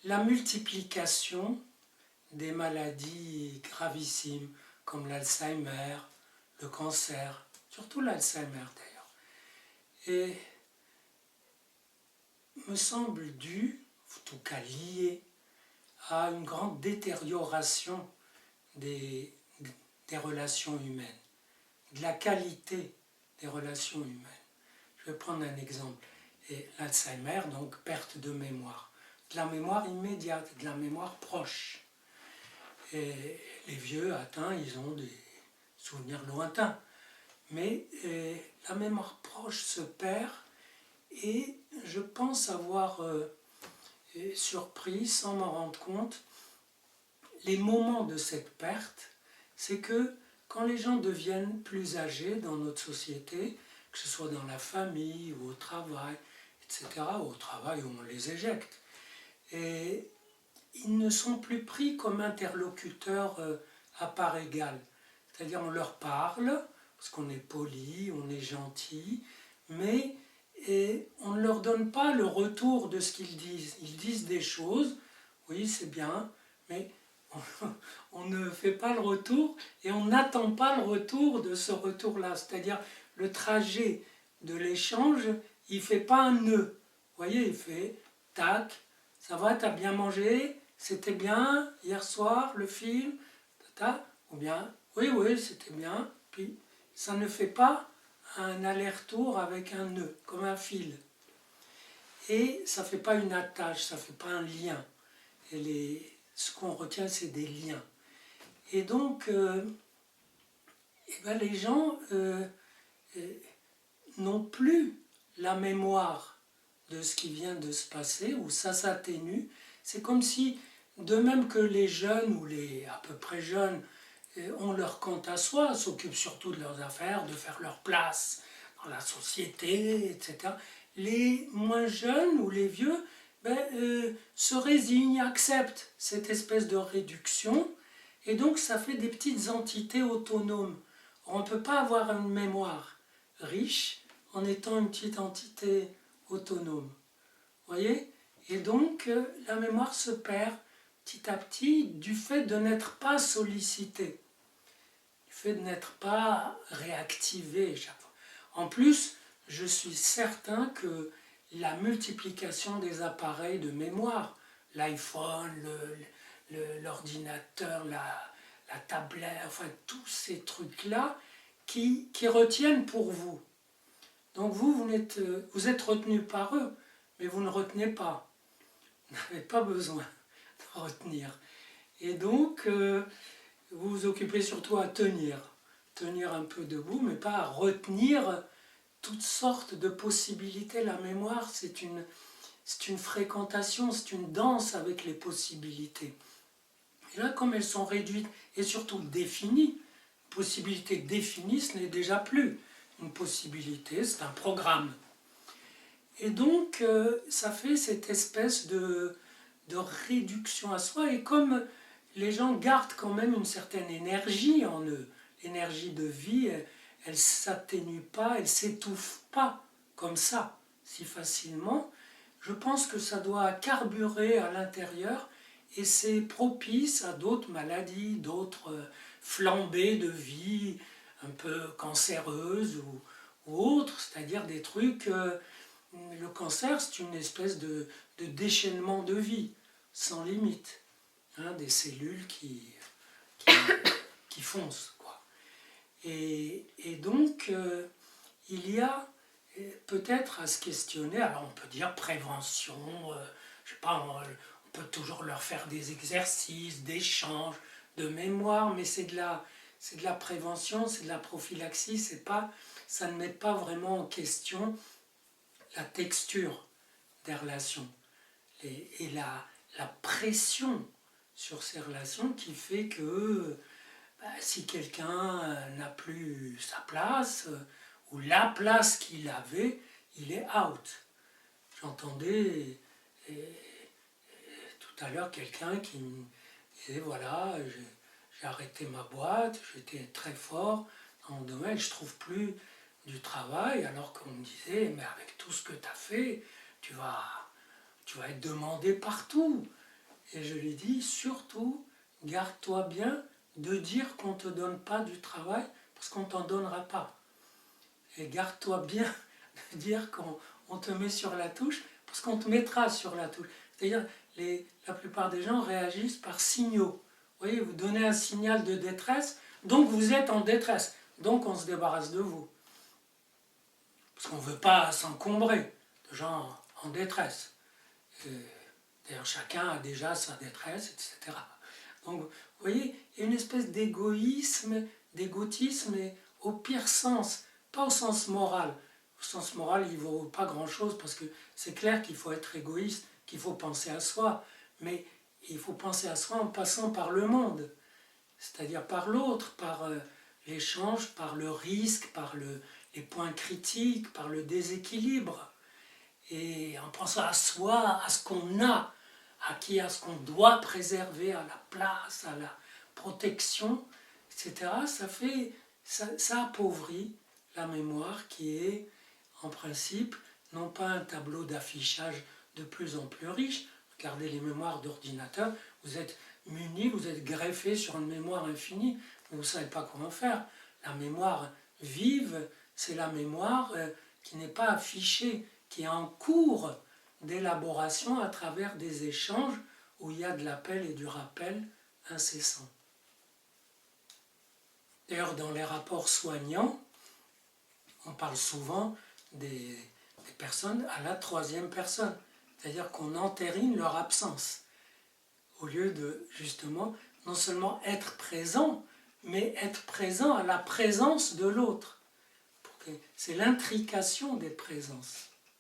la multiplication des maladies gravissimes comme l'Alzheimer, le cancer, surtout l'Alzheimer d'ailleurs, et me semble dû, en tout cas lié, à une grande détérioration des, des relations humaines, de la qualité des relations humaines. Je vais prendre un exemple. Et l'Alzheimer, donc perte de mémoire. De la mémoire immédiate, de la mémoire proche. Et les vieux atteints, ils ont des souvenirs lointains. Mais la mémoire proche se perd et je pense avoir surpris, sans m'en rendre compte, les moments de cette perte, c'est que quand les gens deviennent plus âgés dans notre société, que ce soit dans la famille ou au travail, etc., au travail où on les éjecte, et ils ne sont plus pris comme interlocuteurs à part égale. C'est-à-dire on leur parle, parce qu'on est poli, on est gentil, mais on ne leur donne pas le retour de ce qu'ils disent. Ils disent des choses, oui c'est bien, mais on ne fait pas le retour et on n'attend pas le retour de ce retour-là. C'est-à-dire le trajet de l'échange, il ne fait pas un nœud. Vous voyez, il fait tac, ça va, t'as bien mangé, c'était bien hier soir le film, tata, ou bien oui, oui, c'était bien. Puis ça ne fait pas un aller-retour avec un nœud, comme un fil. Et ça ne fait pas une attache, ça ne fait pas un lien. Et ce qu'on retient, c'est des liens. Et donc, eh ben, les gens n'ont plus la mémoire de ce qui vient de se passer, ou ça s'atténue. C'est comme si, de même que les jeunes ou les à peu près jeunes ont leur compte à soi, s'occupent surtout de leurs affaires, de faire leur place dans la société, etc. Les moins jeunes ou les vieux se résignent, acceptent cette espèce de réduction, et donc ça fait des petites entités autonomes. On ne peut pas avoir une mémoire riche en étant une petite entité autonome. Vous voyez? Et donc la mémoire se perd petit à petit du fait de n'être pas sollicité, du fait de n'être pas réactivé chaque fois. En plus, je suis certain que la multiplication des appareils de mémoire, l'iPhone, l'ordinateur, la tablette, enfin tous ces trucs-là qui retiennent pour vous. Donc vous êtes retenu par eux, mais vous ne retenez pas. Vous n'avez pas besoin de retenir. Et donc, vous vous occupez surtout à tenir un peu debout, mais pas à retenir toutes sortes de possibilités. La mémoire, c'est une fréquentation, c'est une danse avec les possibilités. Et là, comme elles sont réduites et surtout définies, possibilité définie, ce n'est déjà plus une possibilité, c'est un programme. Et donc, ça fait cette espèce de réduction à soi, et comme les gens gardent quand même une certaine énergie en eux, l'énergie de vie, elle ne s'atténue pas, elle ne s'étouffe pas comme ça, si facilement, je pense que ça doit carburer à l'intérieur, et c'est propice à d'autres maladies, d'autres flambées de vie un peu cancéreuses ou autres, c'est-à-dire des trucs... le cancer, c'est une espèce de déchaînement de vie, sans limite, hein, des cellules qui, qui foncent, quoi. Et donc, il y a peut-être à se questionner, alors on peut dire prévention, je sais pas, on peut toujours leur faire des exercices, d'échange, de mémoire, mais c'est de la prévention, c'est de la prophylaxie, ça ne met pas vraiment en question la texture des relations et la pression sur ces relations qui fait que si quelqu'un n'a plus sa place ou la place qu'il avait, il est out. J'entendais tout à l'heure quelqu'un qui me disait voilà, j'ai arrêté ma boîte, j'étais très fort dans mon domaine, je ne trouve plus du travail, alors qu'on me disait mais avec tout ce que tu as fait, tu vas être demandé partout. Et je lui dis, surtout, garde-toi bien de dire qu'on ne te donne pas du travail, parce qu'on ne t'en donnera pas. Et garde-toi bien de dire qu'on te met sur la touche, parce qu'on te mettra sur la touche. C'est-à-dire, la plupart des gens réagissent par signaux. Vous voyez, vous donnez un signal de détresse, donc vous êtes en détresse, donc on se débarrasse de vous. Parce qu'on ne veut pas s'encombrer de gens en détresse. D'ailleurs, chacun a déjà sa détresse, etc. Donc, vous voyez, il y a une espèce d'égoïsme, d'égotisme, au pire sens, pas au sens moral. Au sens moral, il ne vaut pas grand-chose, parce que c'est clair qu'il faut être égoïste, qu'il faut penser à soi, mais il faut penser à soi en passant par le monde, c'est-à-dire par l'autre, par l'échange, par le risque, par les points critiques, par le déséquilibre, et en pensant à soi, à ce qu'on a, à ce qu'on doit préserver, à la place, à la protection, etc., ça appauvrit la mémoire qui est, en principe, non pas un tableau d'affichage de plus en plus riche. Regardez les mémoires d'ordinateur, vous êtes muni, vous êtes greffé sur une mémoire infinie, mais vous ne savez pas comment faire. La mémoire vive, c'est la mémoire qui n'est pas affichée, qui est en cours d'élaboration à travers des échanges où il y a de l'appel et du rappel incessant. D'ailleurs, dans les rapports soignants, on parle souvent des personnes à la troisième personne, c'est-à-dire qu'on entérine leur absence, au lieu de, justement, non seulement être présent, mais être présent à la présence de l'autre. C'est l'intrication des présences.